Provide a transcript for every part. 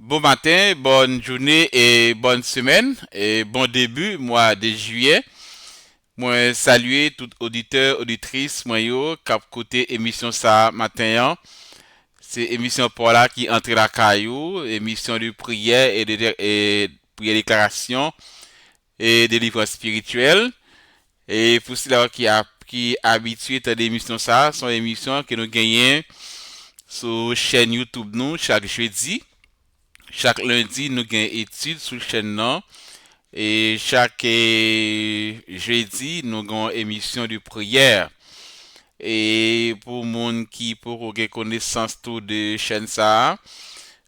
Bon matin, bonne journée et bonne semaine et bon début mois de juillet. Moi saluer tout auditeur, auditrice moi yo cap côté émission ça matin. C'est émission pour là qui entre la caillou, émission de prière et prière déclaration et délivrance spirituelle. Et pour ceux qui habitué à l'émission ça, sont émissions que nous gagnons sur chaîne YouTube nous chaque jeudi. Chaque lundi, nous avons études sur la chaîne non. Et chaque jeudi, nous avons émission de prière. Et pour les gens qui pour avoir connaissance tout de chaîne ça,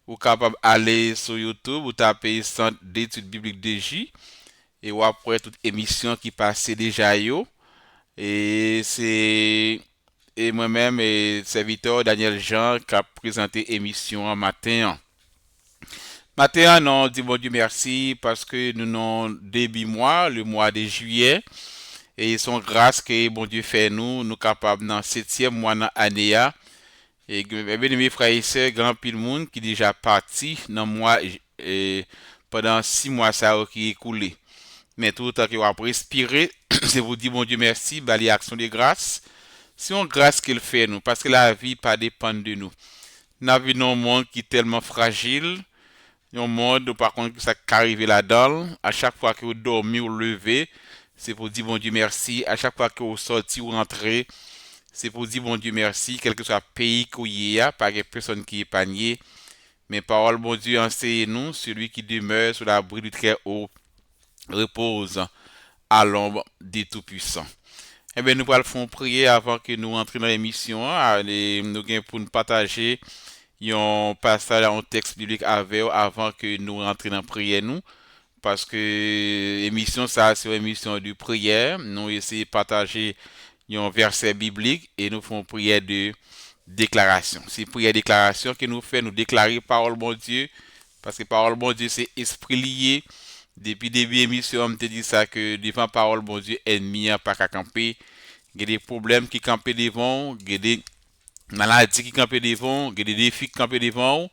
vous capable aller sur YouTube, vous tapez Centre d'études bibliques DJ et vous après toute émission qui passe déjà yo. Et c'est et moi-même et serviteur Daniel Jean qui a présenté émission en matin. Matin, non, dis bon Dieu merci parce que nous avons début mois, le mois de juillet, et son grâce que bon Dieu fait nous capables dans septième mois dans l'année. Et bien mes frères et sœurs, grand pile monde qui déjà parti dans mois pendant 6 mois ça qui est écoulé. Mais tout le temps que vous avez respiré, c'est vous dire bon Dieu merci, bali action de grâce. C'est une grâce qu'il fait nous, parce que la vie pas dépend de nous. Nous vivons dans un monde qui est tellement fragile. Un monde, par contre, ça qui arrive là-dedans, à chaque fois que vous dormez ou levez, c'est pour dire bon Dieu merci. À chaque fois que vous sortez ou rentrez, c'est pour dire bon Dieu merci. Quel que soit le pays où il y a, pas de personne qui est épargnée. Mais parole, bon Dieu, enseigne-nous, celui qui demeure sous l'abri du Très-Haut repose à l'ombre des Tout-Puissants. Eh bien, nous allons faire prier avant que nous entrions dans l'émission. Allez, nous allons pour nous partager un passage, un texte biblique avec vous avant que nous rentrions dans la prière nous. Parce que l'émission, ça, c'est une émission de prière. Nous essayons de partager un verset biblique et nous faisons une prière de déclaration. C'est prière de déclaration que nous faisons, nous déclarer parole bon Dieu. Parce que parole bon Dieu, c'est esprit lié. Depuis le début de l'émission, on te dit ça que devant parole bon Dieu, ennemi n'a pas qu'à camper. Il y a des problèmes qui campent devant, il y a des maladies qui campent devant, il y a des défis qui campent devant.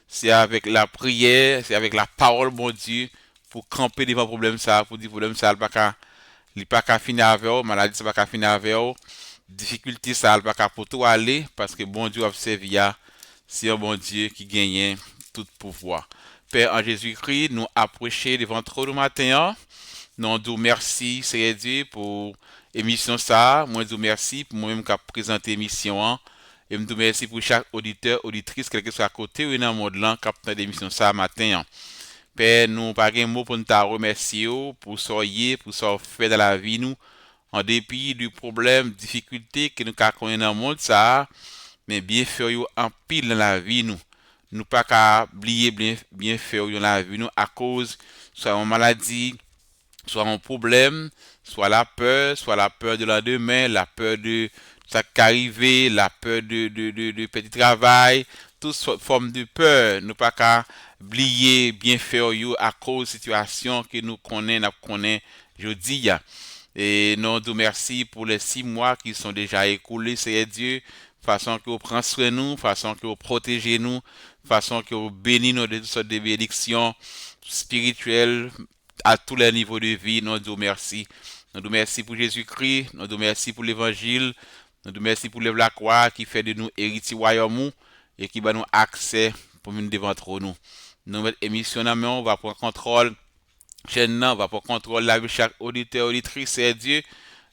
C'est avec la prière, c'est avec la parole bon Dieu pour camper devant le problème ça, pour dire problème ça, il pas qu'à finir avec vous, maladie ça pas qu'à finir avec vous, difficulté ça, il pas qu'à pour tout aller, parce que bon Dieu a servi à, c'est un bon Dieu qui gagne tout pouvoir. Père en Jésus-Christ, nous approcher devant trop le matin, nous disons merci, Seigneur Dieu, pour l'émission ça, moi je merci pour moi-même qui a présenté l'émission, et je merci pour chaque auditeur, auditrice, quel que soit à côté ou dans le monde là, qui a présenté l'émission ça matin. Père, nous pas un mot pour nous te remercier pour soyez, pour ce fait dans la vie nous, en dépit du problème, difficulté que nous connaissons dans le monde ça, mais bien faire en pile dans la vie nous. Nous pas qu'à oublier bien faire dans la vie nous à cause soit une maladie, soit un problème, soit la peur de la demain, la peur de ça qui arrive, la peur de petit travail, toute forme de peur, nous pas qu'à oublier bien faire yo à cause de situation que nous connaissons jeudi. Et nous nous merci pour les 6 mois qui sont déjà écoulés, Seigneur Dieu, façon que vous prenez soin de nous, façon que vous protégez nous, façon que vous bénissez nous de toutes sortes de bénédictions spirituelles à tous les niveaux de vie. Nous nous merci. Nous nous merci pour Jésus-Christ, nous nous merci pour l'évangile, nous nous merci pour la croix qui fait de nous héritiers royaume et qui va nous accès pour nous devant nous. Nous mettons émission en main, on va prendre contrôle. Chaîne on va prendre contrôle la vie de chaque auditeur, auditrice, c'est Dieu.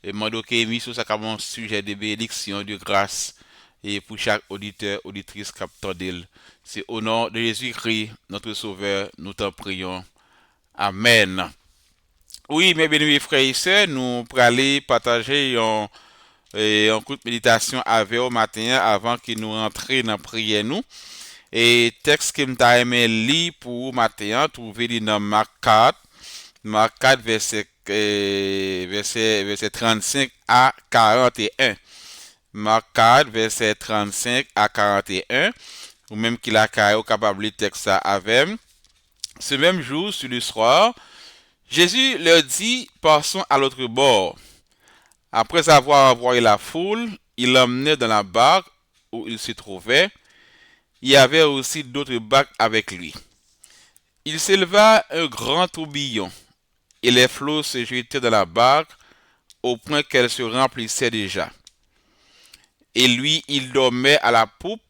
Et demander que l'émission ça comme un sujet de bénédiction, de grâce. Et pour chaque auditeur, auditrice, capteur d'elle. C'est au nom de Jésus-Christ, notre Sauveur, nous t'en prions. Amen. Oui, mes bien-aimés frères et sœurs, nous pourrons aller partager un coup de méditation avec au matin avant que nous rentrions dans la prière nous. Et texte que nous aimé lire pour matin, trouvé dans Marc 4, verset 35 à 41. Marc 4, verset 35 à 41. Ou même qu'il a capable de texte ça avec. Ce même jour, sur le soir, Jésus leur dit, passons à l'autre bord. Après avoir envoyé la foule, il l'emmenait dans la barque où il se trouvait. Il y avait aussi d'autres barques avec lui. Il s'éleva un grand tourbillon, et les flots se jetaient dans la barque au point qu'elle se remplissait déjà. Et lui, il dormait à la poupe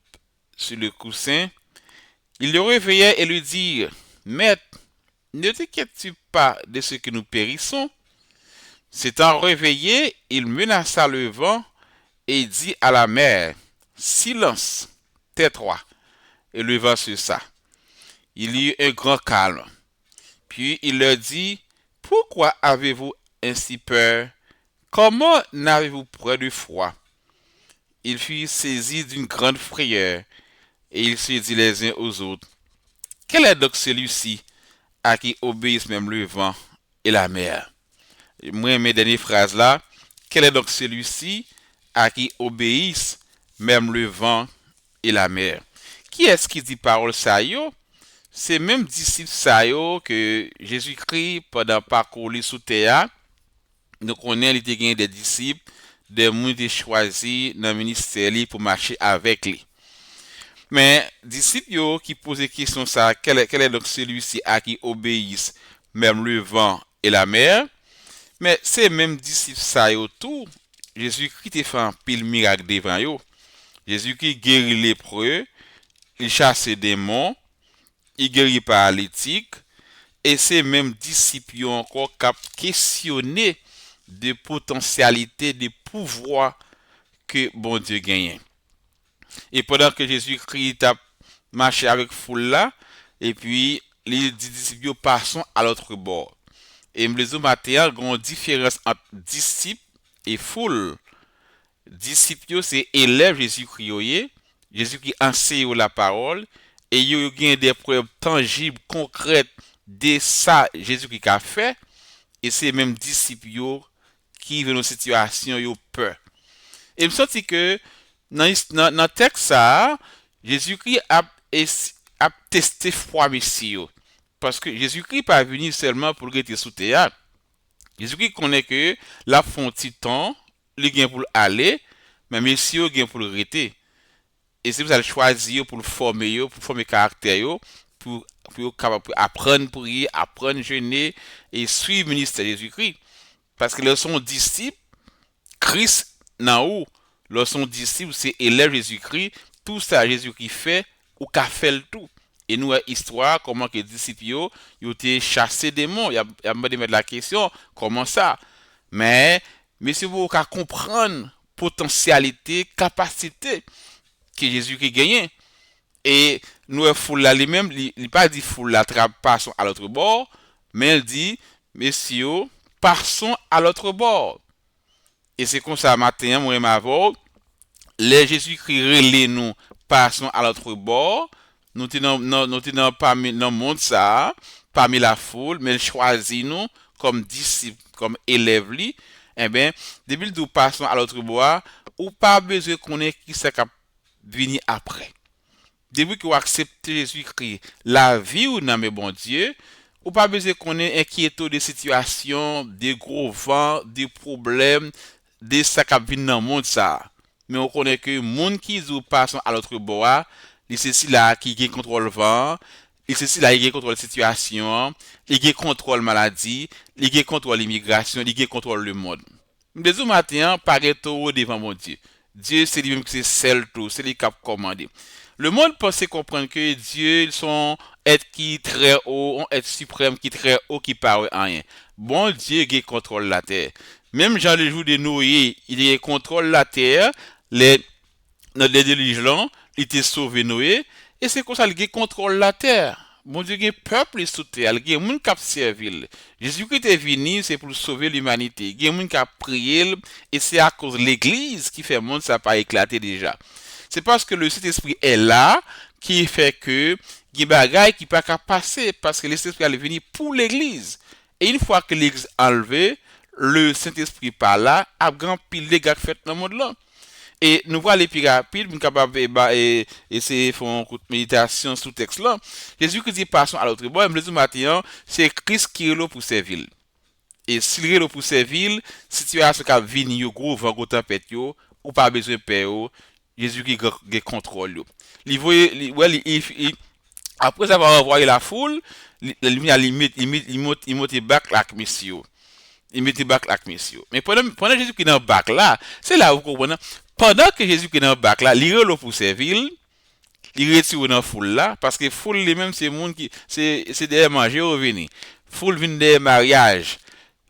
sur le coussin. Il le réveillait et lui dit, Maître, ne t'inquiètes-tu pas de ce que nous périssons? S'étant réveillé, il menaça le vent et dit à la mer, Silence, tais-toi. Et le vent cessa. Il y eut un grand calme. Puis il leur dit, Pourquoi avez-vous ainsi peur? Comment n'avez-vous point de foi? Ils furent saisis d'une grande frayeur, et ils se dirent les uns aux autres, Quel est donc celui-ci à qui obéissent même le vent et la mer? Moi, mes dernières phrases là, quel est donc celui-ci à qui obéissent même le vent et la mer? Qui est-ce qui dit parole ça yo? C'est même disciple ça yo que Jésus-Christ, pendant parcours sous terre, nous connaissons les des disciples, des gens qui choisi dans le ministère pour marcher avec lui. Mais disciples yo qui posent question ça, quel est donc celui-ci à qui obéissent même le vent et la mer? Mais c'est même disciples ça yo tout. Jésus-Christ a fait un pile miracle devant yo. Jésus-Christ guérit les lépreux, il chasse des démons, il guérit paralytique, et c'est même disciples yo encore qui questionné de potentialité, de pouvoir que bon Dieu gagne. Et pendant que Jésus-Christ a marché avec foule là, et puis les disciples passent à l'autre bord. Et me matin, il y a une différence entre disciples et foule. Disciples, c'est élève Jésus-Christ. Jésus-Christ enseigne la parole. Et il y a des preuves tangibles, concrètes de ça Jésus-Christ a fait. Et c'est même disciples qui vivent dans une situation, ils ont peur. Et je me sens que dans le texte, ça, Jésus-Christ a testé foi Messie. Parce que Jésus-Christ n'est pas venu seulement pour être sous terre. Jésus-Christ connaît que la font petit temps, il gagne pour aller, mais Messie gagne pour le rester. Et c'est vous allez choisir pour le former, pour former caractère, pour apprendre pour y apprendre, jeûner et suivre le ministère de Jésus-Christ. Parce que leur son disciple, Christ nan ou, leur son disciple, c'est élève Jésus-Christ, tout ça Jésus-Christ fait, ou qu'a fait le tout. Et nous, histoire, comment que les disciples, ils ont été chassés des démons. Il y a de mettre la question, comment ça? Mais si vous pouvez comprendre potentialité, capacité que Jésus-Christ gagne. Et nous, foule là, lui-même, il pas dit foule là, passons à l'autre bord, mais il dit, messieurs, passons à l'autre bord. Et c'est comme ça, matin, moi et ma voix, les Jésus-Christ relais nous, passons à l'autre bord. Nous sommes parmi le monde, ça, parmi la foule, mais il choisit nous comme disciples, comme élèves. Eh bien, depuis que nous passons à l'autre bord, ou pas besoin qu'on ait qui s'est venir après. Depuis que vous acceptez Jésus-Christ, la vie ou non, mais bon Dieu, ou pas besoin qu'on ait inquiété des situations, des gros vents, des problèmes, des sacs à venir dans le monde, ça. Mais on connaît que le monde qui nous passe à l'autre bord, c'est ceci là qui contrôle le vent, c'est ceci là qui contrôle la situation, qui contrôle la maladie, qui contrôle l'immigration, qui contrôle le monde. Mais au matin, paraît tout devant mon Dieu. Dieu, c'est lui-même qui c'est seul tout, c'est lui qui a commandé. Le monde pense comprendre que Dieu, ils sont être qui très haut, être suprême qui très haut, qui parle rien. Bon Dieu qui contrôle la terre. Même Jean le jour de Noé, il contrôle la terre, les dirigeants, il était sauvé Noé, et c'est comme ça qu'il contrôle la terre. Mon Dieu, il y a un peuple sous terre, il y a un monde qui a servi. Jésus-Christ est venu, c'est pour sauver l'humanité. Il y a un monde qui a prié, et c'est à cause de l'Église qui fait le monde, ça n'a pas éclaté déjà. C'est parce que le Saint-Esprit est là qui fait que il y a des bagailles qui ne peuvent pas passer parce que le Saint-Esprit est venu pour l'Église. Et une fois que l'Église est enlevée, le Saint-Esprit par là, a grand pile de gars fait dans le monde là. Et nous voyons les plus rapides, nous sommes capables d'essayer de faire une méditation sous texte là. Jésus qui dit passons à l'autre bord, le matin, c'est Christ qui est là pour servir. Et s'il est là pour servir, situation qui vient au gros vent, gros tempête, ou pas besoin de paix, Jésus qui contrôle. Il Après avoir envoyé la foule, il monte back là, monsieur. Il mettait bac là, monsieur. Mais pendant Jésus qui est dans le bac là, c'est là où vous comprenez. Pendant que Jésus qui est dans le bac là, il est pour servir, il retire dans la foule là, parce que foule les mêmes, c'est monde qui, c'est des manger au venir. Foule vient des mariages,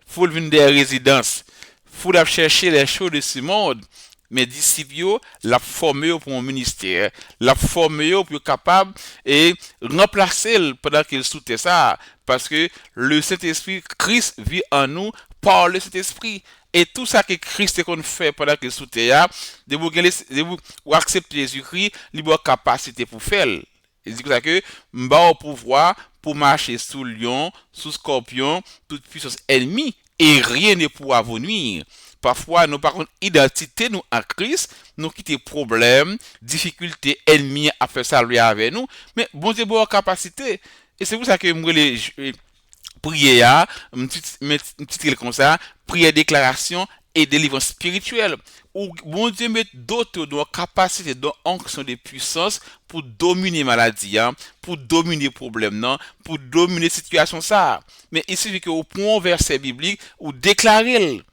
foule vient des résidences, foule a cherché les choses de ce monde. Mais disciples, l'a formé pour un ministère, l'a formé pour être capable et remplacer pendant qu'il soutient ça. Parce que le Saint-Esprit, Christ vit en nous par le Saint-Esprit. Et tout ça que Christ qu'on fait pendant qu'il soutient, de vous accepter Jésus-Christ, il a capacité pour faire. Il dit que m'a au pouvoir pour marcher sous lion, sous scorpion, toute puissance ennemie, et rien ne pourra vous nuire. Parfois, nous, par contre, identité, nous, en Christ, nous quittons problèmes, difficultés, ennemis à faire ça lui avec nous. Mais bon Dieu, bonne capacité. Et c'est pour ça que moi, les prières, une petite comme ça, prière déclaration et délivrance spirituelle. Où bon Dieu met d'autres dans capacité, dans onction de puissance pour dominer maladie, hein, pour dominer problème, non, pour dominer situation ça. Mais il suffit que au point verset biblique, ou déclarer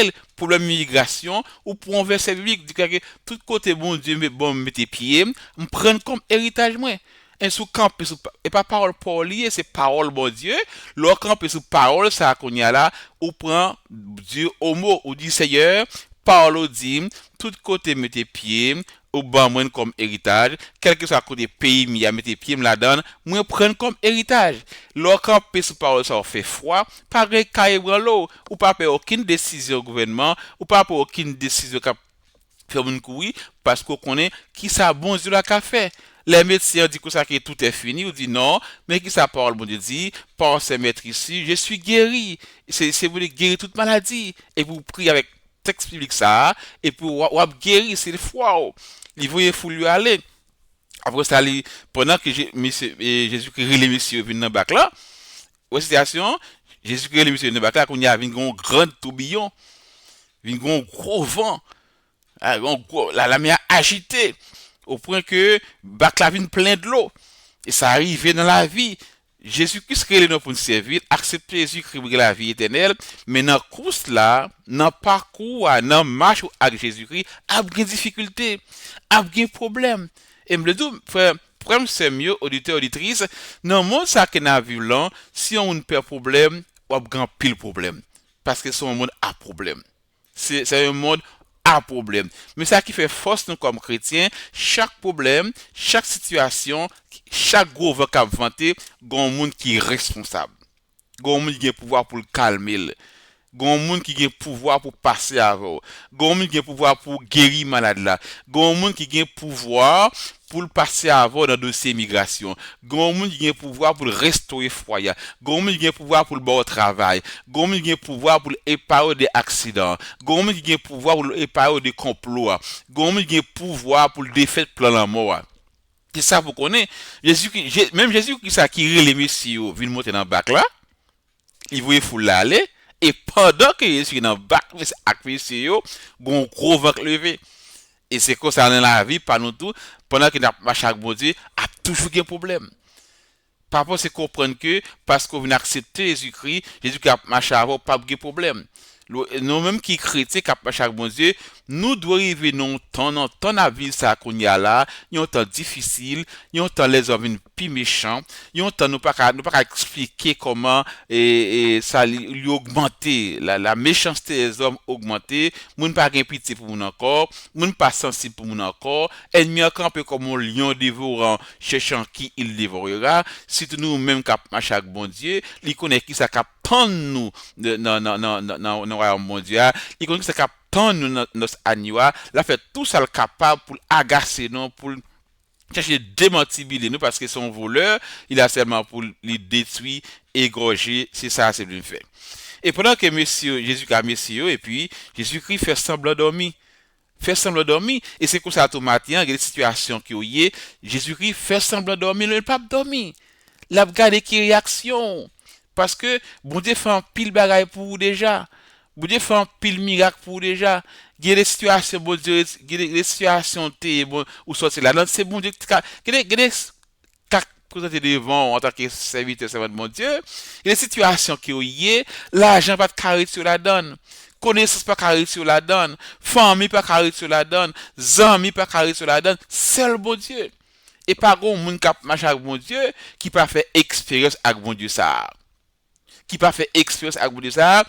le problème migration ou pour un verset biblique dit que tout côté bon Dieu mais bon mettez pied me prendre comme héritage moi et sous camper et pas parole pour lier c'est parole bon Dieu leur camper sous parole ça qu'on y a là ou prend Dieu au mot ou dit Seigneur parole dit tout côté mettez pied au ban moi comme héritage quel que soit côté pays mi a mettez pied me la donne moi prendre comme héritage leur camper sous parole ça fait froid pareil caille l'eau ou pas faire aucune décision au gouvernement ou pas pour aucune décision qu'a faire une couille parce qu'on connaît qui ça bon Dieu la qu'a fait les médecins disent que ça que tout est fini ou dit non mais qui ça parle bon Dieu dit par ces maîtres ici je suis guéri c'est vous guérir toute maladie et vous priez avec texte biblique ça et pour guérir c'est le foi il voyait fou lui aller après ça pendant que Jésus-Christ les messieurs viennent dans le bac là situation Jésus-Christ les messieurs dans le bac là qu'on y a un grand tourbillon un gros vent la mer agitée au point que bac la vigne plein de l'eau et ça arrivait dans la vie Jésus-Christ crée nous pour nous servir, accepter Jésus-Christ pour la vie éternelle, mais dans la course là, dans le parcours, dans la marche avec Jésus-Christ, il y a des difficultés, il y a des problèmes. Et me le dis, frère, c'est mieux, auditeur, auditrice, dans le monde ça qu'on a vu là, si on a un problème, on a un pile problème. Parce que c'est un monde à problème. C'est un monde à problème. Mais ça qui fait force nous comme chrétiens, chaque problème, chaque situation, chaque gros vocable vanté, il y a un monde qui est responsable. Il y a un monde qui a le pouvoir pour le calmer. Il y a un monde qui a le pouvoir pour passer avant. Il y a un monde qui a le pouvoir pour guérir malade là. Il y a un monde qui a le pouvoir pour le passer avant dans le dossier migration. Il y a un monde qui a le pouvoir pour le restaurer foyer. Il y a un monde qui a le pouvoir pour le bon travail. Il y a un monde qui a le pouvoir pour l'épargne des accidents. Il y a un monde qui a le pouvoir pour l'épargne des complots. Il y a un monde qui a le pouvoir pour le défaire plan la mort. C'est ça vous connaissez. Même Jésus qui ça qui les messieurs vient monter dans le bac là, il voyait foule là aller et pendant que Jésus est dans le bac avec messieurs, un gros vent levé. Et c'est comme ça dans la vie par nous tout pendant que nous marchons avec bon Dieu, a toujours un problème. Par rapport c'est comprendre que parce qu'on vient accepter Jésus-Christ, Jésus qui a marché avant pas de problème. Nous-mêmes qui chrétiens qui marchent avec bon Dieu, nous devons arriver dans la vie ça qu'on y a là, il y a un temps difficile, il y a un temps les hommes plus méchants, il y a un temps nous pas expliquer comment ça lui augmenter la méchanceté des hommes augmenter, moun pas gain pitié pour moun encore, moun pas sensible pour moun encore, ennemi encore un peu comme un lion dévorant cherchant qui il dévorera, si nous même qui marchent avec bon Dieu, il connaît qui ça cap nous non royaume mondial, il connaît qui ça cap nous notre agneau, la fait tout ça le capable pour agacer nous pour chercher démentibiler nous parce que son voleur, il a seulement pour les détruire, égorger, c'est ça c'est lui fait. Et pendant que monsieur Jésus a messieurs et puis Jésus-Christ fait semblant dormir. Fait semblant dormir et c'est comme ça tout matin, il y a des situations qui y est, Jésus-Christ fait semblant dormir, il ne pas dormir. La regarder qui réaction parce que bon Dieu fait un pile bagaille pour vous déjà. Bon Dieu fait un pile miracle pour vous déjà. Il y a des situations bon Dieu, il y a des situations bon ou sortir là, c'est bon Dieu il y a des présenter devant en tant que serviteur, servant de mon Dieu, et les situations qui y est, l'argent pas de carré sur la donne. Connaissance pas carré sur la donne. Famille pas carré sur la donne. Amis pas carré sur la donne. Seul bon Dieu. Et pas grand monde qui marche avec mon Dieu, qui pas fait expérience avec mon Dieu ça. Qui pas fait expérience avec mon Dieu ça.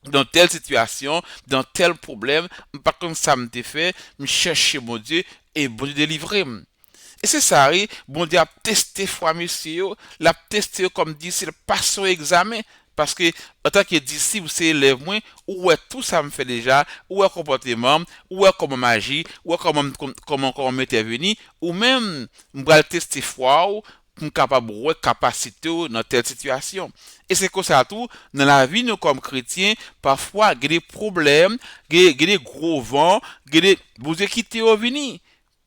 Dans telle situation, dans tel problème, par contre ça me fait, me chercher mon Dieu et bon Dieu délivrer. Et c'est ça, oui, bon Dieu a testé foi monsieur, l'a testé comme disciple, pas son examen, parce que en tant que disciple, c'est élève moins, où est tout ça me fait déjà, où est comportement, où est comment magie, où est comment m'intervenir, ou même, m'bral tester foi, pour capable de capacité dans telle situation. Et c'est comme ça tout, dans la vie, nous comme chrétiens, parfois, il y a des problèmes, il y a des gros vents, il y a des, vous quittez au venir.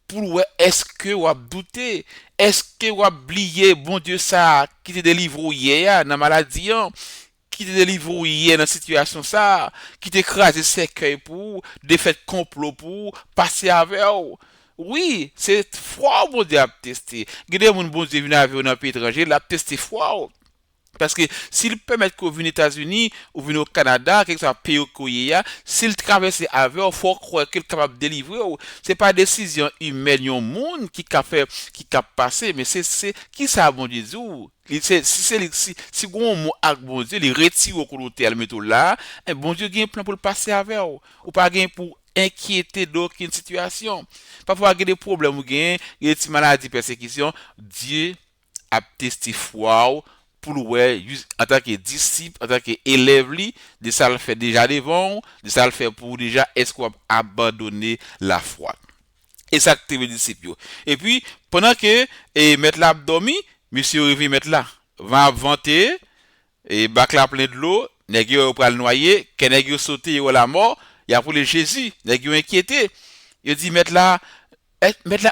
Pour est-ce que vous avez douté? Est-ce que vous avez oublié, bon Dieu, ça, qui te délivre hier dans la maladie, qui te délivre hier dans la situation ça, qui t'écrase ses cœurs pour, des faits complot pour, passer avec vous. Oui, c'est foi, bon Dieu, a testé. Il y a des gens, bon Dieu, venir avec vous dans un pays étranger, l'a testé foi. Parce que s'il permet que vous venez aux États-Unis ou venez au Canada, quelque soit pays où il y a, s'il traverse avec, il faut croire qu'il est capable de délivrer. C'est pas décision humaine, un monde qui a fait, qui a passé, mais c'est qui ça, bon Dieu, si on mot avec bon Dieu, il retire au côté, le mettre là, et bon Dieu, il y a un plan pour le passer avec, ou pas gain pour inquiéter d'aucune situation. Parfois, il y a des problèmes, il y a des maladies, persécutions, Dieu a testé foi pour ouais en tant que disciple en tant que élève de ça le fait déjà devant de ça le fait pour déjà est-ce qu'on abandonner la foi et ça que les disciples et puis pendant que mettre l'abdomen monsieur arrivé mettre là va vanter et bac la plein de l'eau nèg yo pral noyer que nèg yo sauter yo la mort il y a pour le Jésus nèg yo inquiété il dit mettre là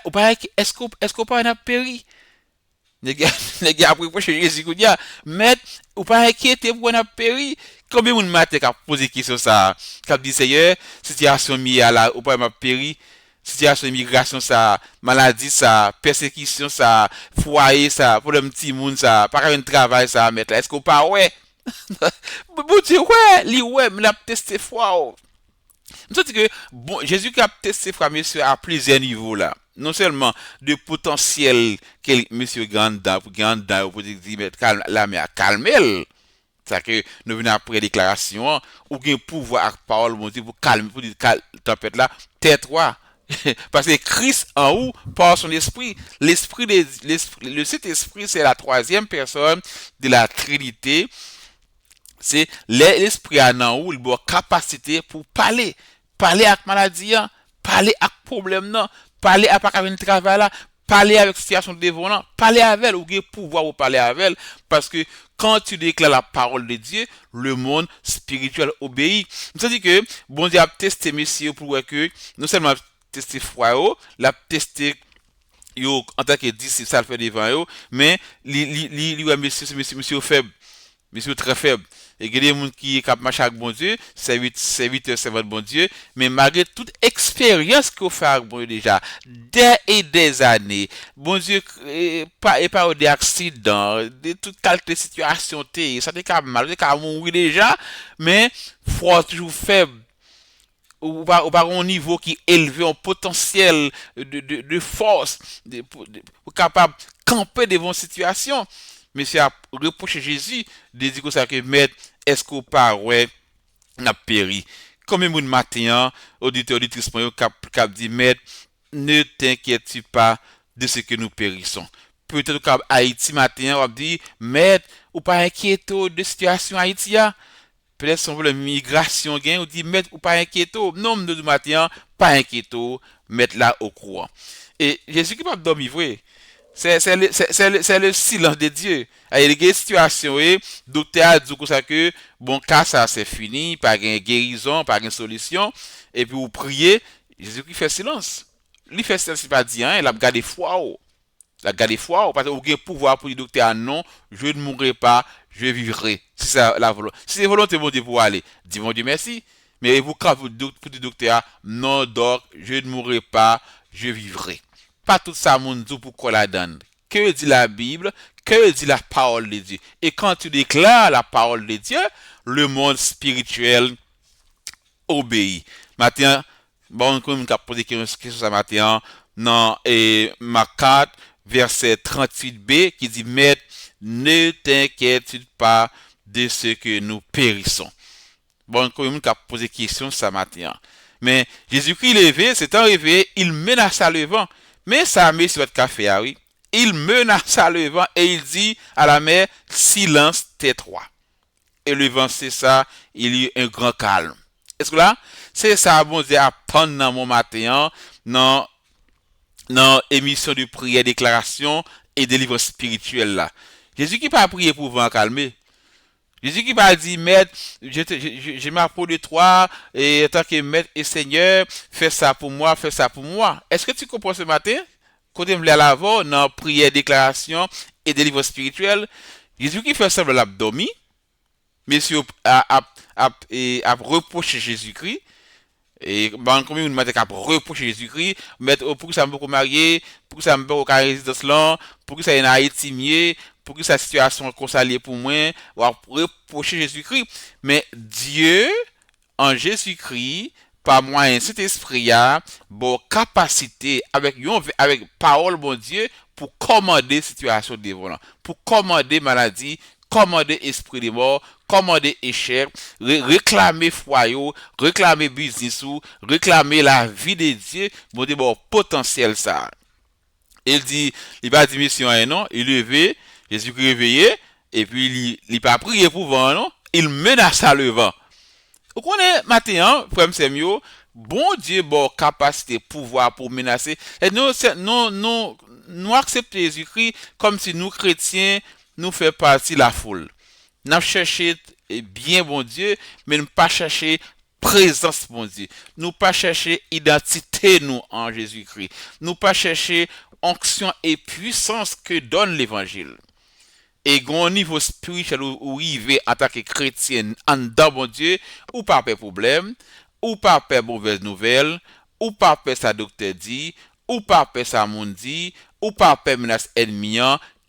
ou pas est-ce qu'on pas a péri. Les gars après pour Jésus qu'on dit mais ou pas inquiété pour on a péri combien de matin qui a posé question ça qui a dit Seigneur situation mi à la ou pas m'a péri situation immigration ça maladie ça persécution ça foyer ça problème petit monde ça pas un travail ça mettre est-ce qu'on pas ouais bon Dieu ouais li ouais me l'a testé foi. Je dis que bon, Jésus qui a testé frère monsieur à plusieurs niveaux là. Non seulement de potentiel que monsieur Ganda pour dire mais calme la mais à calmer. C'est que nous venons après déclaration ou bien pouvoir avec parole mon Dieu pour calmer pour dire tempête là tais-toi. Parce que Christ en haut par son esprit, le Saint-Esprit c'est la troisième personne de la Trinité. C'est l'esprit en haut, il a capacité pour parler avec maladie, parler avec problème parler avec travail là, parler avec situation de devant, parler avec elle ou pouvoir ou parler avec elle parce que quand tu déclares la parole de Dieu, le monde spirituel obéit. C'est-à-dire que bon Dieu a testé messieurs pour voir que non seulement tester foi, l'a testé yo en tant que disciple ça le fait devant yo, mais monsieur faible. Monsieur très faible. Et il y a des gens qui marchent avec bon Dieu, serviteur, servant de bon Dieu, mais malgré toute expérience qu'on fait avec bon Dieu déjà, des années, bon Dieu, pas des accidents, de toute qualité de situation, ça t'est mal, ça mourir déjà, mais foi toujours faible. Ou pas un niveau qui est élevé en potentiel de force, pour capable de camper devant une situation. Monsieur a reproché Jésus de dire que ça que maître est-ce qu'on pas ouais n'a péri comme un matin auditeur auditrice cap dit maître ne t'inquiète pas de ce que nous périssons peut-être qu'à Haïti matin on dit maître ou pas inquiète de situation Haïti peut-être son problème migration gain ou dit maître ou pas inquiète non de matin pas inquiète mettre là au courant et Jésus qui pas dormir vrai. C'est le silence de Dieu. Il y a des situations où docteur a dit que bon cas ça c'est fini, pas de guérison, pas de solution et puis vous priez, Jésus qui fait silence. Il fait silence pas dire hein, il a gardé foi. Il a gardé foi parce que vous avez pouvoir pour dire docteur non, je ne mourrai pas, je vivrai. C'est ça la volonté. Si c'est volonté bon Dieu pour aller, dis mon Dieu merci. Mais vous quand vous dire docteur non donc je ne mourrai pas, je vivrai. Pas tout ça mon Dieu pour quoi la donne. Que dit la Bible? Que dit la parole de Dieu? Et quand tu déclares la parole de Dieu, le monde spirituel obéit. Maintenant, bon, comme on a posé question ça matin, dans Marc 4, verset 38b, qui dit, Maître, ne t'inquiète pas de ce que nous périssons. Bon, comme on a posé question ça matin. Mais Jésus-Christ levé, s'étant réveillé, il menaça le vent. Mais ça met sur votre café, ah oui. Il menaça le vent et il dit à la mer, silence, tais-toi. Et le vent cessa, il y eut un grand calme. Est-ce que là, c'est ça, bon Dieu, à prendre dans mon matin, dans émission de prière, déclaration et délivrance spirituelle là. Jésus qui pas prié pour vent calmer. Jésus qui va dire, Maître, je m'apprends de toi, et en tant que Maître et Seigneur, fais ça pour moi, fais ça pour moi. Est-ce que tu comprends ce matin? Côté me l'avant, dans prière, déclaration et délivrance spirituelle, Jésus qui fait ça de l'abdomen, monsieur a reproché Jésus-Christ, et bon, comme on m'a dit qu'à reprocher Jésus-Christ, mettre pour que ça me beaucoup marié, pour que ça me beaucoup résidence là, pour que ça ait en Haïti mieux, pour que sa situation consolée pour moi, ou à reprocher Jésus-Christ. Mais Dieu, en Jésus-Christ, par moyen de cet esprit, a bon capacité avec parole, bon Dieu, pour commander situation devant, pour commander maladie, commander esprit de mort, commander échec, réclamer foyer, réclamer business, réclamer la vie de Dieu, bon Dieu, bon potentiel ça. Il dit, il va dire mission non, il levé, Jésus réveillé, et puis il pas prié pour vent, non, il menaça le vent. Vous connaissez maintenant, frère Semio, bon Dieu, bon capacité, pouvoir pour menacer. Et nous acceptons Jésus-Christ comme si nous chrétiens, nous faisons partie de la foule. Nous cherchons bien bon Dieu, mais nous pas chercher présence bon Dieu. Nous pas chercher identité nous en Jésus-Christ. Nous pas chercher onction et puissance que donne l'évangile. Et au niveau spirituel où il va en tant que chrétien en dedans bon Dieu, ou pas de problème, ou pas de mauvaise nouvelle, ou pas de sa docteur dit, ou pas de sa monde dit, ou pas de menace ennemi,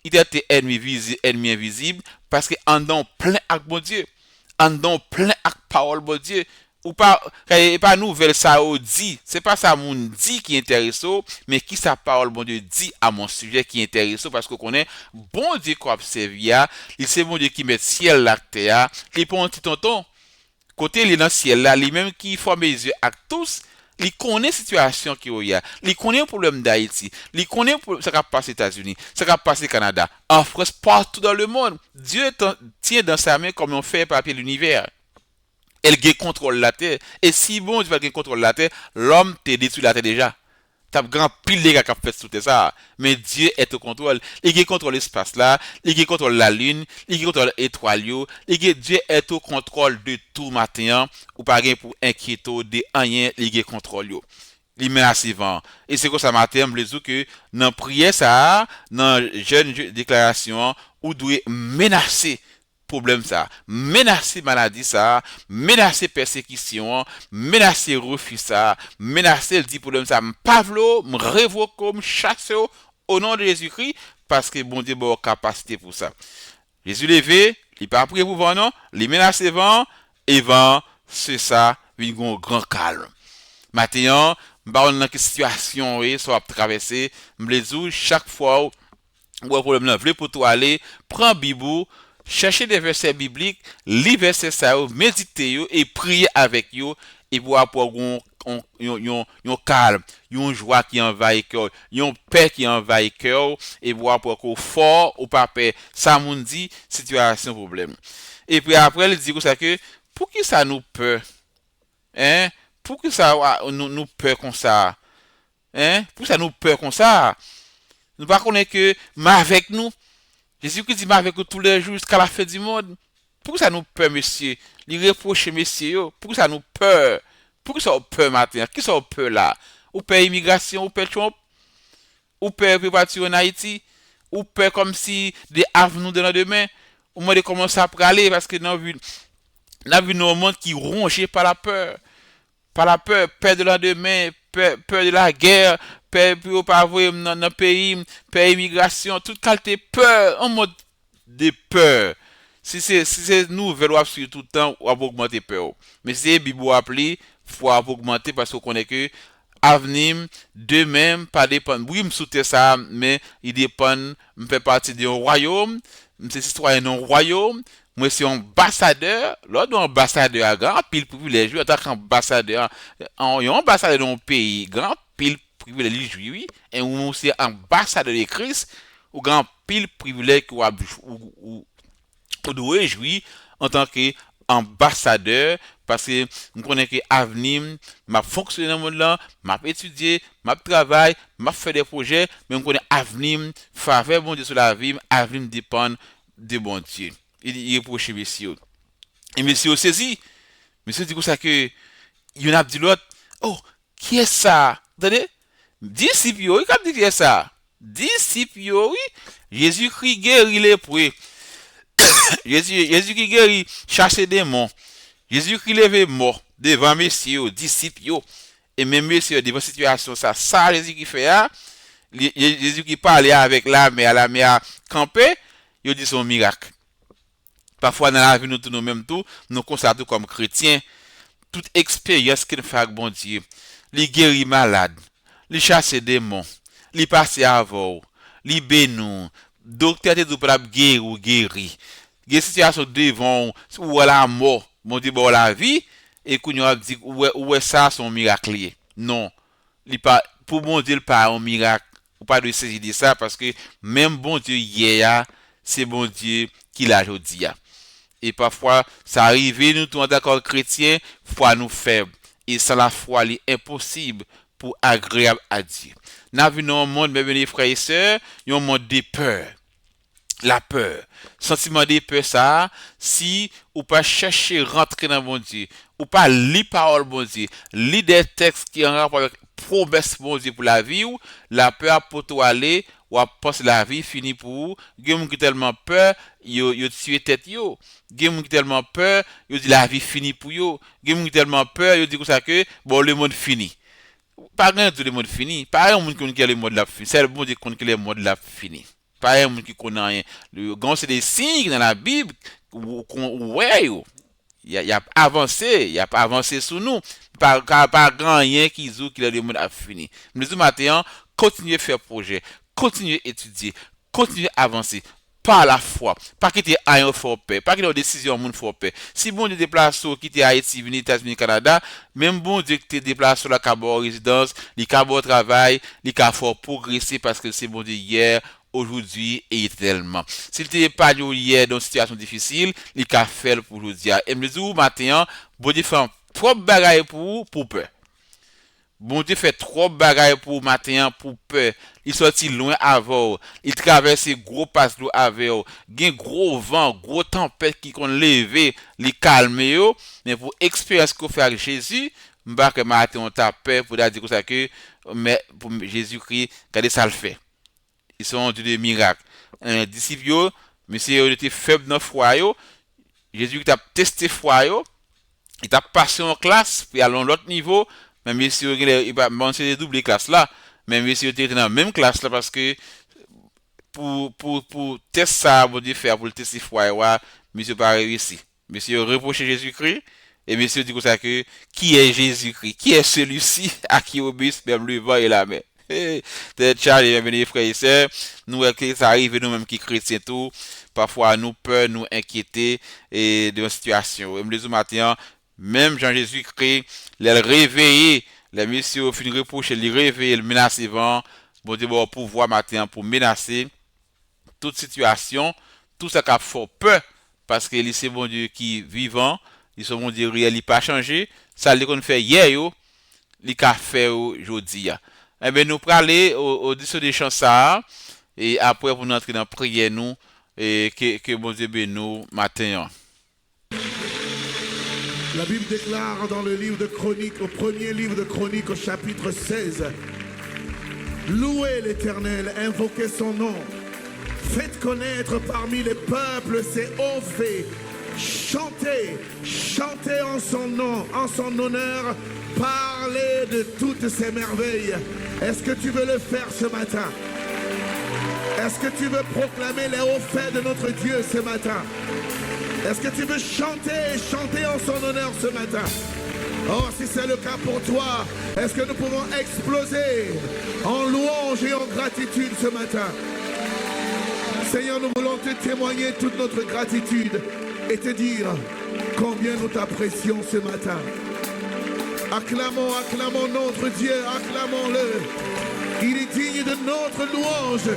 identité ennemi visible, ennemi invisible, parce que en dedans plein avec bon Dieu, en dedans plein avec parole bon Dieu. Ou pas nouvelle ça dit, c'est pas ça mon dit qui intéresse, mais qui sa parole bon Dieu dit à mon sujet qui intéresse, parce que connaît bon Dieu qu'on observe, il c'est bon Dieu qui met ciel la terre, il prend un petit tonton côté il est dans ciel là, lui même qui forme les yeux à tous, il connaît situation qui y a, il connaît le problème d'Haïti, il connaît ça qui passe aux États-Unis, ça qui passe au Canada, en France, partout dans le monde. Dieu tient dans sa main comme on fait papier l'univers. Elle contrôle la terre. Et si bon Dieu va contrôle la terre, l'homme te détruit la terre déjà. T'as grand pile de gars qui ont fait tout ça. Mais Dieu est au contrôle. Il contrôle l'espace là, il contrôle la lune, il contrôle l'étoile. Dieu est au contrôle de tout matin. Ou pas pour inquiéter de rien, il contrôle. Il menace vent. Et c'est comme ça matin, je dis que dans prière ça, dans jeune déclaration, ou doit menacer problème ça, menacer maladie ça, menacer persécution, menacer refus ça, menacer le dit problème ça, Pavlo, me révoque, me chasse au nom de Jésus-Christ parce que bon Dieu a capacité pour ça. Jésus levé, il pas prié pour vent non, il menace vent et vent c'est ça, il y a un grand calme. Maintenant, dans une situation soit traverser, me chaque fois où un problème là, vle pour toi aller, prends Bible, cherchez des versets bibliques, lisez versets ça, méditez et priez avec eux et voir pour un calme, une joie qui envahit cœur, une paix qui envahit cœur et voir pour qu'on fort ou pas paix. Ça m'ont dit situation problème. Et puis après il dit ça que pour qui ça nous peur, hein? Pour que ça nous peur comme ça, hein? Pour ça nous peur comme ça. Nous ne connaissons que mais avec nous. Jésus-Christ dit mais avec nous tous les jours jusqu'à la fin du monde. Pourquoi ça nous peur, monsieur? Il reproche, monsieur. Pourquoi ça nous peur? Pourquoi ça nous peur maintenant? Qui ça nous peur là? Ou peur immigration, ou peur Trump? Ou peur préparation en Haïti? Ou peur comme si des avenues de demain? Ou moi de commencer à praler parce que nous avons vu un monde qui rongé par la peur. Par la peur, peur de l'endemain, peur de la guerre, peur pour pas voir dans le pays, peur immigration, toute qualité peur, en mode de peur. Si c'est nouvelle, ou sur tout le temps, ou augmenter peur. Mais si c'est Bible appelé, faut augmenter parce qu'on connaît que avenir de même pas dépend. Oui, me soutient ça, mais il dépend, me fait partie d'un royaume, c'est citoyen d'un royaume. Moi, c'est ambassadeur. L'autre ambassadeur a grand pile privilège. En tant qu'ambassadeur, un ambassadeur d'un pays, grand pile privilège, oui. Et on c'est ambassadeur de Christ, ou grand pile privilège ou doit jouir en tant qu'ambassadeur parce que je connais que l'avenir m'a fonctionné dans le monde là, m'a étudié, m'a travaillé, m'a fait des projets, mais je connais l'avenir, faveur bon Dieu sur la vie, l'avenir dépend de bon Dieu. Il reproche monsieur. Et monsieur saisi, monsieur dit comme ça que il y en a dit l'autre, oh, qui est ça? Attendez, disciple, il dit qui est ça? Disciple, oui, Jésus-Christ guérit les lépreux. Jésus qui guérit, chasse des démons. Jésus qui lève mort devant messieurs, disciples, et même messieurs devant situation ça Jésus qui fait Jésus qui parlait avec la mer campé, il dit son miracle. Parfois dans la vie nous tout, nous constatons comme chrétiens toute expérience qu'il fait avec bon Dieu. Il guérit malade, il chasse des démons, il passe avant, il bénit, docteur te dit pour guérir ou guérir. Il y a des situations devant ou à la mort, bon Dieu, bon la vie, et qu'on a dit, où est ça son miracle? Non, pour bon Dieu, pas un miracle, ou pas de saisir de ça, parce que même bon Dieu, hier, c'est bon Dieu qui l'a aujourd'hui. Et parfois, ça arrive, nous, tous d'accord chrétiens, foi nous faibles. Et sans la foi, il est impossible pour agréable à Dieu. Nous avons un monde, mes frères et sœurs, un monde de peur. La peur, sentiment de peur ça, si ou pas chercher rentrer dans bon Dieu, ou pas lire parole bon Dieu, lire des textes qui en rapport avec promesse bon Dieu pour la vie ou la peur pour toi aller ou à penser la vie fini pour vous, gen qui tellement peur, yo tuer tête yo, gen qui tellement peur, yo dit la vie fini pour yo, gen qui tellement peur, yo dit comme ça que bon le monde fini. Pas grand tout le monde fini, pas un monde qui connaît le monde la fini, c'est le bon Dieu qui connaît le monde la fini. Pas un monde qui connaît rien. Le grand c'est des signes dans la Bible ouais il y a avancé, il y a pas avancé sur nous. Pas grand rien qui dit que le monde a fini. Mais ce matin, continuez à faire projet, continuez à étudier, continuez à avancer. Par la foi, pas quitter un fort paix, pas quitter une décision moun fort paix. Si bon Dieu déplace ou quitter Haïti, venir États-Unis, Canada, même bon Dieu te déplace sur la cabo résidence, li cabo travail, li ka fort progresser parce que c'est bon Dieu hier, aujourd'hui et éternellement. S'il t'est pas hier dans une situation difficile, il ka faire pour aujourd'hui. Et me dit matin, bon Dieu fait trop bagaille pour peur. Bon Dieu fait trop bagaille pour matin pour peur. Il sorti loin avant. Il traverse gros passe d'eau avant. Gen gros vent, gros tempête qui kon lever, li calme yo. Mais pour expérience qu'on fait avec Jésus, m'ba que matin on t'a peur pour dire comme ça que mais pour Jésus-Christ, regardez ça le fait. Ils sont des miracles. Un disciple yo, monsieur il était faible dans foi yo. Jésus t'a testé foi yo. Il t'a passé en classe puis à l'autre niveau. Mais monsieur, il va mentionner double classe là. Mais monsieur était dans la même classe là parce que pour tester ça, bon Dieu faire pour le tester foi, monsieur pas réussi. Monsieur reproché Jésus-Christ et monsieur dit comme ça que qui est Jésus-Christ? Qui est celui-ci à qui obéissent même le vent et la mer? Peut-être Charles, bienvenue frères et sœurs. Nous, ça arrive nous-mêmes qui chrétiens tout. Parfois, nous peur, nous inquiéter et de la situation. Et le matin, même Jean-Jésus-Christ, les réveiller, les messieurs finissent reprocher, les réveiller, les menacer vent, bon Dieu, bon pouvoir matin pour menacer toute situation, tout ça qui a fait peur, parce que c'est bon Dieu qui vivant, ils sont bon Dieu réel, il pas changé, ça qu'on fait hier, il a fait aujourd'hui. Eh bien, nous allons aller au-dessus des chants ça, et après pour nous entrer dans la prière, nous, et que bon Dieu bénisse nous matin. La Bible déclare dans le livre de Chroniques, au premier livre de Chroniques, au chapitre 16, louez l'Éternel, invoquez son nom, faites connaître parmi les peuples ses hauts faits, chantez en son nom, en son honneur, par parler de toutes ces merveilles. Est-ce que tu veux le faire ce matin? Est-ce que tu veux proclamer les hauts faits de notre Dieu ce matin? Est-ce que tu veux chanter en son honneur ce matin? Oh, si c'est le cas pour toi, est-ce que nous pouvons exploser en louange et en gratitude ce matin? Seigneur, nous voulons te témoigner toute notre gratitude et te dire combien nous t'apprécions ce matin. Acclamons, acclamons notre Dieu, acclamons-le. Il est digne de notre louange.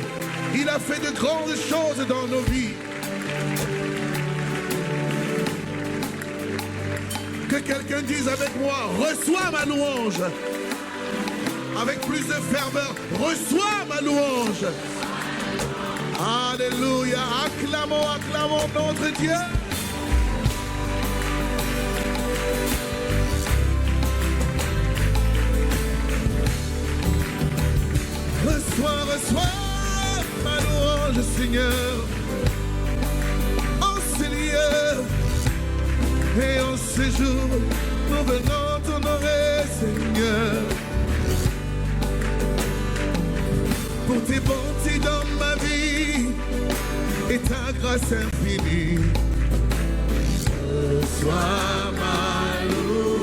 Il a fait de grandes choses dans nos vies. Que quelqu'un dise avec moi, reçois ma louange. Avec plus de ferveur, reçois ma louange. Alléluia, acclamons, acclamons notre Dieu. Reçois, reçois ma louange, Seigneur, en ces lieux et en ces jours, nous venons t'honorer, Seigneur, pour tes bontés dans ma vie et ta grâce infinie. Reçois ma louange.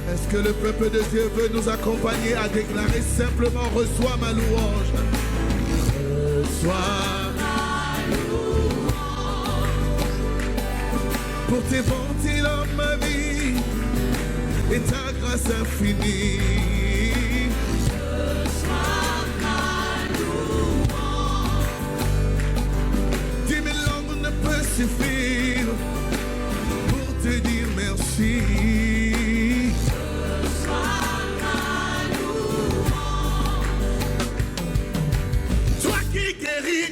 Est-ce que le peuple de Dieu veut nous accompagner à déclarer simplement reçois ma louange? Reçois ma louange. Pour tes bontés dans ma vie et ta grâce infinie. Reçois ma louange. 10 000 langues ne peuvent suffire pour te dire merci.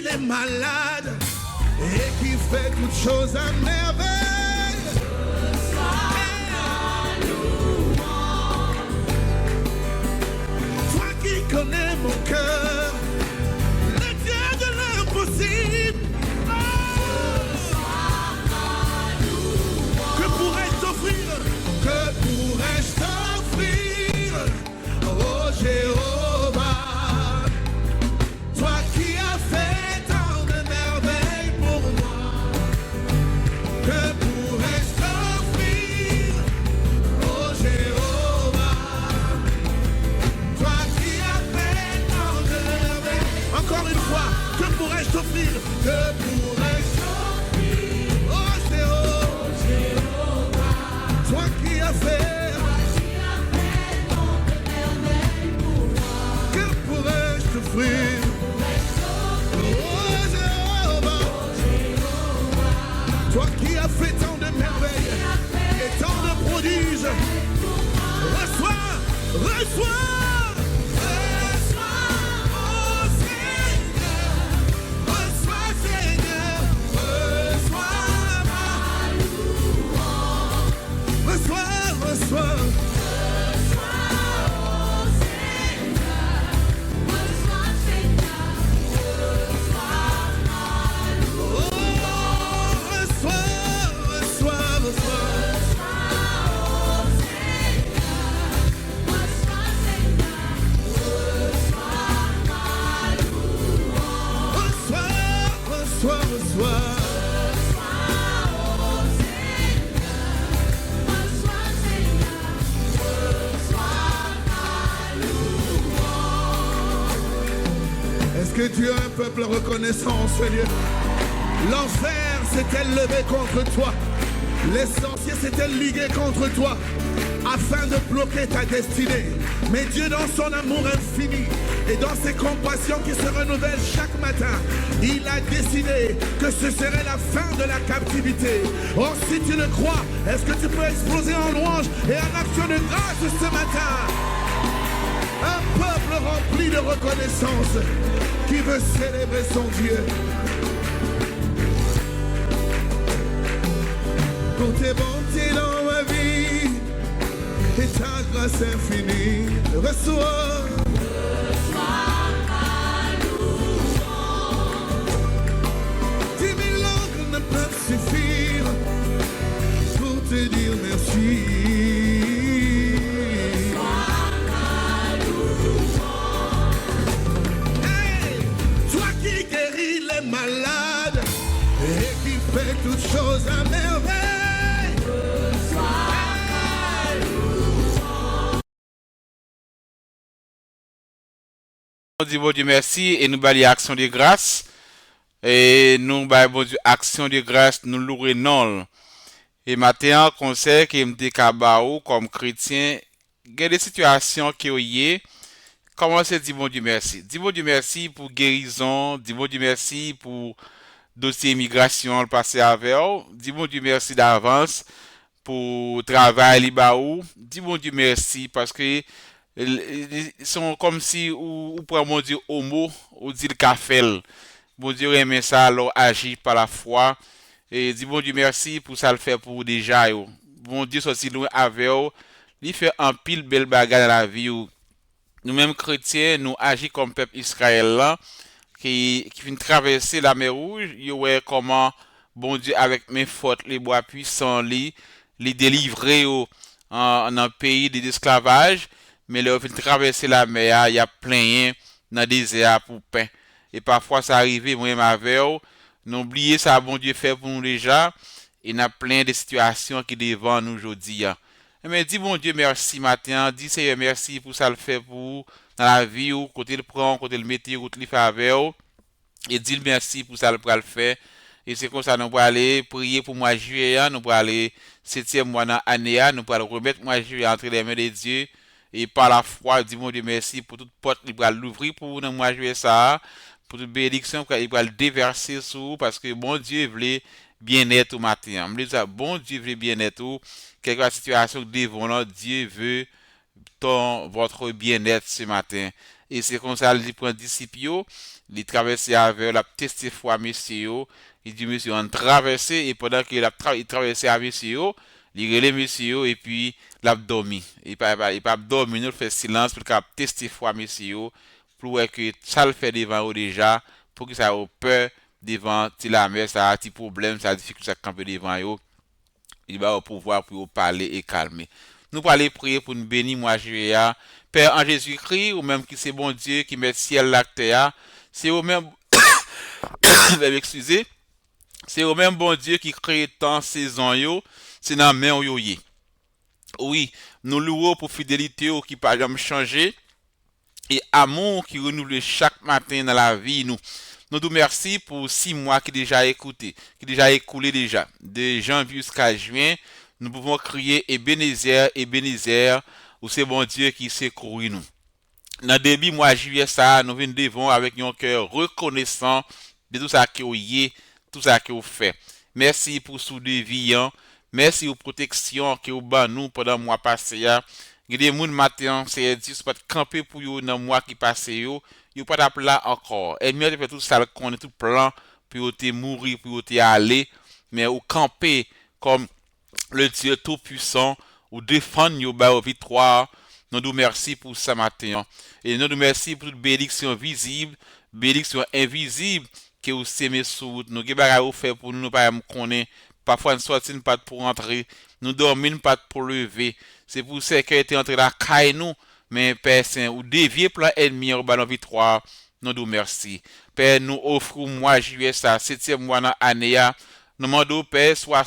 Les malades et qui fait toutes choses à merveille. Toi qui connais mon cœur, le Dieu de l'impossible. Que pourrais-je t'offrir? Que pourrais-je t'offrir? Oh Jéhovah, toi qui as fait t'offrir, que pourrais-je t'offrir? Oh Jéhovah, toi qui as fait tant de merveilles pour moi. Que pourrais-je t'offrir? Oh Jéhovah, toi qui as fait tant de merveilles et tant de prodiges. Reçois, reçois. Que Dieu a un peuple reconnaissant en ce lieu. L'enfer s'était levé contre toi. Les sorciers s'étaient ligués contre toi afin de bloquer ta destinée. Mais Dieu, dans son amour infini et dans ses compassions qui se renouvellent chaque matin, il a décidé que ce serait la fin de la captivité. Oh, si tu le crois, est-ce que tu peux exploser en louange et en action de grâce ce matin? Un peuple rempli de reconnaissance qui veut célébrer son Dieu. Pour tes bontés dans ma vie et ta grâce infinie, reçois. Reçois ma louange. 10 000 langues ne peuvent suffire pour te dire merci. Hey, toi qui guéris les malades et qui fais toutes choses à merveille. On dit bon Dieu merci et nous bali action de grâce. Et nous bali bon Dieu action de grâce nous louer non. Et maintenant conseil que me kabao comme chrétien, il y a des situations qui y comment c'est dire bon Dieu merci. Dis bon Dieu merci pour guérison, dis bon Dieu merci pour dossier immigration le passé avec eux. Dis bon Dieu merci d'avance pour travail libaou. Dis bon Dieu merci parce que ils sont comme si ou pour mon Dieu homo ou dit le café. Bon Dieu aime ça alors agit par la foi et dis bon Dieu merci pour ça le fait pour déjà yo. Bon Dieu sorti loin avec eux. Il fait un pile belle bagarre dans la vie ou nous-mêmes chrétiens nous agissons comme peuple Israël là qui vient traverser la mer rouge, yo ouais comment bon Dieu avec mes fautes les bois puissants les délivrer en un pays d'esclavage, mais là vient traverser la mer, il y a plein dans le désert pour pain. Et parfois ça arrive moi avec nous oublier ça bon Dieu fait pour nous déjà, et il y a plein de situations qui devant nous aujourd'hui. Mais dis bon Dieu merci matin, dis Seigneur merci pour ça le fait pour dans la vie ou côté le prend, côté le métier, côté le fait avec et dis merci pour ça le faire. Et c'est comme ça nous allons aller prier pour mois juillet, nous allons aller 7e mois dans l'année, nous allons remettre mois juillet entre les mains de Dieu et par la foi, dis mon Dieu merci pour toute porte il va l'ouvrir pour nous mois juillet ça, pour toute bénédiction qu'il va le déverser sur parce que bon Dieu voulait bien-être au matin. Me dire bon Dieu veut bien-être ou quelque situation devant là, Dieu veut votre bien-être ce matin. Et c'est comme ça il prend disciple, il traverse avec la tester foi monsieur, il dit monsieur on traverse et pendant qu'il a traversé avec monsieur, il relève monsieur et puis l'a dormi. Il pas dormir, il fait silence pour qu'il tester foi monsieur pour voir que ça le fait devant eux déjà pour que ça ait peur devant la mer, ça a petit problème, ça a difficulté à camper devant eux. Il va pouvoir pour parler et calmer. Nous allons aller prier pour nous bénir, moi, Juillet. Père en Jésus-Christ, ou même qui c'est bon Dieu qui met ciel la terre, c'est au même, excusez, c'est au même bon Dieu qui crée tant saison yo, c'est dans la main yo yé. Oui, nous louons pour fidélité ou qui pas jamais changer et amour qui renouvelle chaque matin dans la vie nous. Nous nous merci pour 6 mois qui déjà écouté, qui déjà écoulé déjà. De janvier jusqu'à juin, nous pouvons crier Ebenezer, ou c'est bon Dieu qui secourt nous. Dans le début mois juillet ça, nous venons devant avec un cœur reconnaissant de tout ça que vous y tout ça que vous fait. Merci pour sous de vie, merci pour protection que vous ban nous pendant le mois passé. Il y a des gens matin, c'est dit pas camper pour vous dans le mois qui passe yo pas là encore. Et mieux de faire tout ça qu'on est tout plan pour te mourir pour te aller, mais au camper comme le Dieu tout puissant ou défendre nos victoire. Nous nous merci pour ce matin. Et nous nous merci pour toute bénédiction visible, bénédiction invisible que vous semez sur nous. Nous avons fait pour nous, nous pas connaître. Parfois, nous sortons pas pour entrer. Nous dormons pas pour lever. C'est pour ça que était entré la caille nous. Mais Père Saint, ou dévier plan ennemi au ballon victoire. Nous nous merci. Père, nous offrons mois juillet ça, 7e mois dans l'année. Nous demandons Père, soit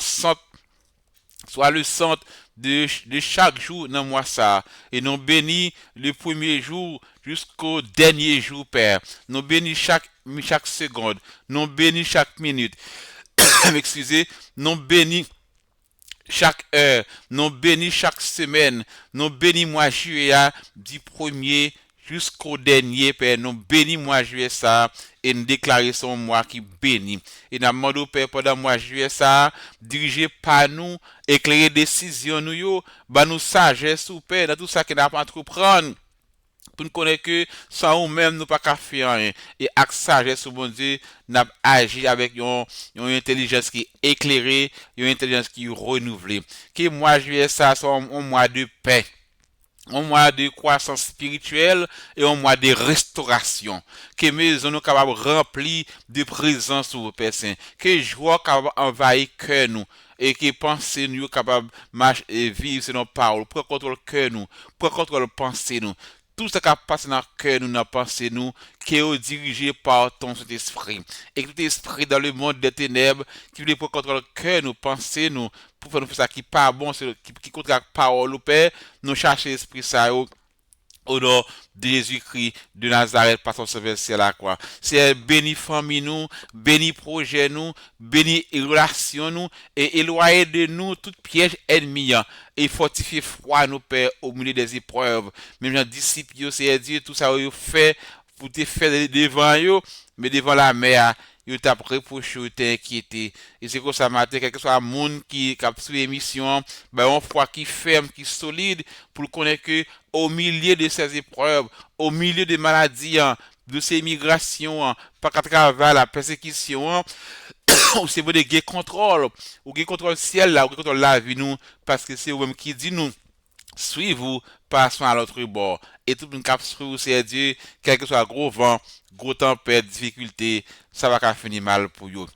le centre de chaque jour dans moi ça. Et nous bénis le premier jour jusqu'au dernier jour, Père. Nous bénis chaque seconde. Nous bénis chaque minute. Excusez. Nous bénis chaque heure. Nous bénis chaque semaine. Nous bénis moi juillet du premier jusqu'au dernier, Père. Nous bénis moi juillet ça et nous déclarer son mois qui bénit. Et nous demandons, Père, pendant mois juillet ça, dirigé par nous, éclairer décision nous yo, bah nous sagesse ou Père, dans tout ça que nous avons entreprendre. Pour nous connaître que sans nous-mêmes, nous pas qu'à faire rien. Et avec sagesse, bon Dieu, nous agi avec une intelligence qui est éclairée, une intelligence qui est renouvelée. Que mois juillet ça soit un mois de paix, un mois de croissance spirituelle et un mois de restauration. Que maison nous capables remplir de présence au Père Saint. Que joie capable envahir cœur nous. et qui penser nous capable marcher et vivre selon parole, prendre contrôle cœur nous, prendre contrôle pensée nous. Tout ce qui passe dans le cœur nous, dans la pensée nous, qui est dirigé par ton Saint-Esprit. Et tout esprit dans le monde des ténèbres, qui veut prendre contrôle cœur nous, pensée nous, pour faire nous faire ça qui n'est pas bon, qui contre la parole au Père, nous chercher l'esprit ça au nom de Jésus-Christ de Nazareth par son sauveur à la croix. C'est béni famille nous, béni projet nous, béni relation nous, et éloigner de nous tout piège ennemi, et fortifier foi nous, Père, au milieu des épreuves. Même les disciples, c'est Dieu, tout ça, vous fait, pour te faire devant eux, mais devant la mer, yo t'a reproché, yo t'a inquiété. Et c'est comme ça matin, quel que soit le monde qui a suivi l'émission, ben on foi qui ferme, qui solide, pour connaître que au milieu de ces épreuves, au milieu des maladies, de ces migrations, par à travers la persécution, ou c'est vous de gagner contrôle, ou gagner contrôle ciel là, ou gagner contrôle la vie nous, parce que c'est vous-même qui dit nous. Suivez-vous, passons à l'autre bord. Et tout le monde qui suit c'est Dieu, quel que soit gros vent, gros tempête, difficulté, ça va finir mal pour vous.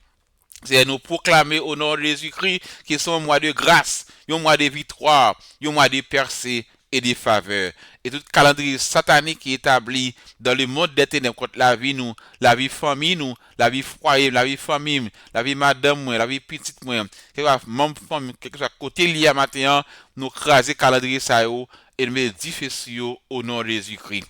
C'est nous proclamer au nom de Jésus-Christ qui sont un mois de grâce, un mois de victoire, un mois de percée et de faveur. Et tout calendrier satanique qui est établi dans le monde des ténèbres contre la vie nous, la vie famille nous, la vie foyer, la vie famille, la vie madame moi, la vie petite moi, quelque soit membre famille, quelque soit côté lié à matin, nous craser calendrier ça et nous difficile au nom de Jésus-Christ.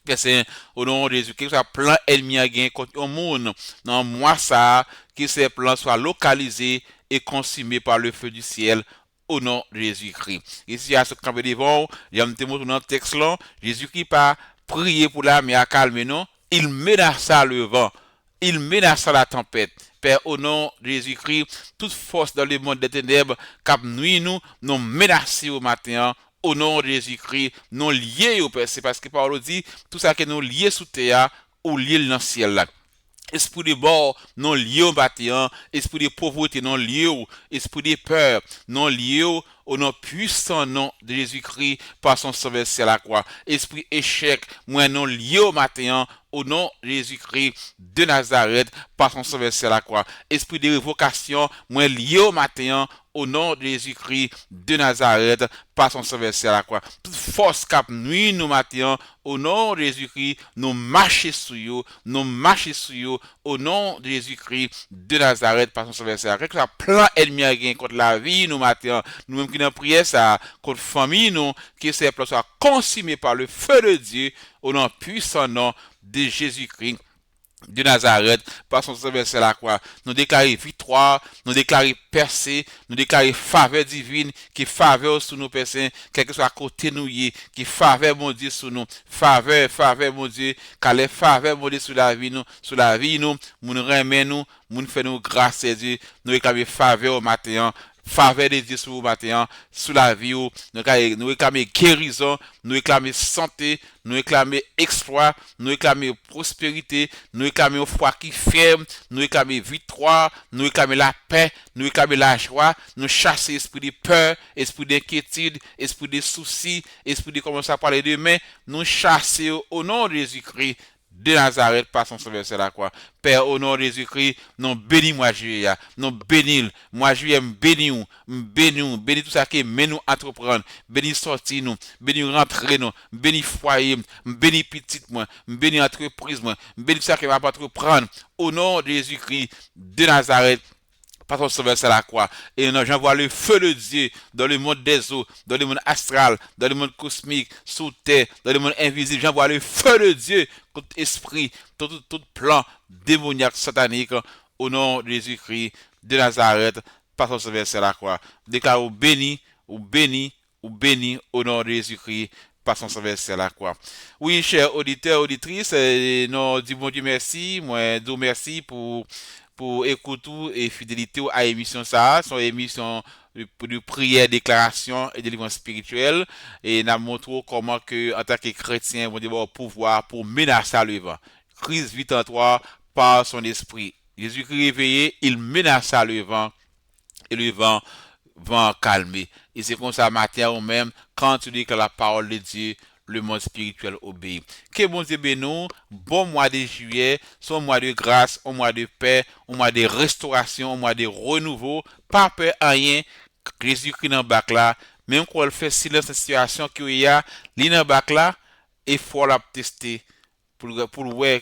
Que c'est au nom de Jésus-Christ, ça plan ennemi à gagner contre le monde. Non, moi ça, que ces plans soient localisés et consumés par le feu du ciel au nom de Jésus-Christ. Ici, à ce camp devant, il y a un témoin dans le texte là, Jésus-Christ pas prié pour la mer à calmer, non, il menaça le vent, il menaça la tempête. Père, au nom de Jésus-Christ, toute force dans le monde des ténèbres, cap nuit nous menacés au matin, au nom de Jésus-Christ, nous liés au Père. C'est parce que Paul dit, tout ça que nous liés sous terre, ou liés dans le ciel là. Esprit de mort, non lié au bâtiment, esprit de pauvreté, non lié au, esprit de peur, non lié au nom puissant nom de Jésus-Christ par son sauveur à la croix. Esprit échec, moi non lié au matin, au nom de Jésus-Christ de Nazareth par son sauveur à la croix. Esprit de révocation, moi lié au matin, au nom de Jésus-Christ de Nazareth par son sauveur à la croix. Toute force cap nuit nous matin, au nom de Jésus-Christ, nous marcher sur eux, nous marcher sur eux, au nom de Jésus-Christ de Nazareth par son sauveur à la croix. Quelque plan ennemi à gagner contre la vie nous matin, nous même qui dans prière ça contre famille nous, que ces plans soient consumés par le feu de Dieu, au nom puissant nom de Jésus-Christ de Nazareth, par son sauveur à la croix. Nous déclarons victoire, nous déclarons percée, nous déclarons faveur divine, qui faveur sur nos personnes, quel que soit à côté nous, qui faveur mon Dieu sur nous, faveur mon Dieu, car les faveurs mon Dieu sur la vie nous, nous remet nous fait nous grâce à Dieu, nous déclarons faveur au matin, faveur de Dieu sur vous matin, sur la vie, nous réclamons guérison, nous réclamons santé, nous réclamons exploit, nous réclamons prospérité, nous réclamons foi qui ferme, nous réclamons victoire, nous réclamons la paix, nous réclamons la joie, nous chassons l'esprit de peur, esprit d'inquiétude, esprit de soucis, esprit de commencer à parler demain, nous chassons au nom de Jésus-Christ de Nazareth par son sauveur à la croix. Père, au nom de Jésus-Christ, nous bénis-moi, Juillet, nous bénis, moi, Juillet, bénis tout ça qui mène nous entreprendre, bénis sortir nous, bénis rentrer nous, bénis foyer, bénis petite moi, bénis entreprise moi, bénis tout ça qui va pas entreprendre, au nom de Jésus-Christ de Nazareth, par son sauveur à la croix. Et j'envoie le feu de Dieu dans le monde des eaux, dans le monde astral, dans le monde cosmique, sous terre, dans le monde invisible. J'envoie le feu de Dieu contre esprit, tout plan démoniaque, satanique, au nom de Jésus-Christ de Nazareth, par son sauveur à la croix. Déclare ou béni, au nom de Jésus-Christ, par son sauveur à la croix. Oui, chers auditeurs, auditrices, nous disons bon Dieu merci, moi, Dieu merci pour écouter et fidélité à l'émission ça, son émission de prière, déclaration et délivrance spirituelle. Et nous montrons comment que, en tant que chrétien, on doit pouvoir pour menacer le vent. Christ vit en toi par son esprit. Jésus-Christ réveillé, il menaça le vent et le vent va calmer. Et c'est comme ça matin ou même, quand tu dis que la parole de Dieu, le monde spirituel obéit. Que bon Dieu bénisse, bon mois de juillet, son mois de grâce, un mois de paix, un mois de restauration, un mois de renouveau, pas peur à rien, Jésus-Christ dans le bac là, même quand elle fait silence la situation qu'il y a, li dans le bac là, il faut la tester pour voir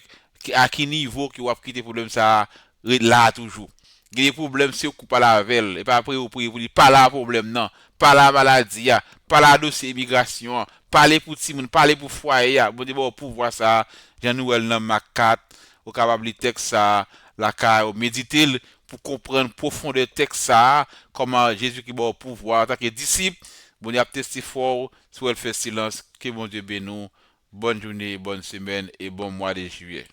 à quel niveau que vous avez quitté problème ça là toujours. Il y a des problèmes si vous coupez pas la veille et pas après vous priez vous dites pas là problème non, pas la maladie, pas la dossier immigration, pas les pour Timon, pas les pour foyer, bon Dieu bon pouvoir ça, Jean Noël dans ma 4, au capable texte ça, la ca méditer pour comprendre profondeur texte ça, comment Jésus qui bon pouvoir en tant que disciple, bon Dieu a testé fort, soit elle fait silence, que bon Dieu bénisse. Bonne journée, bonne semaine et bon mois de juillet.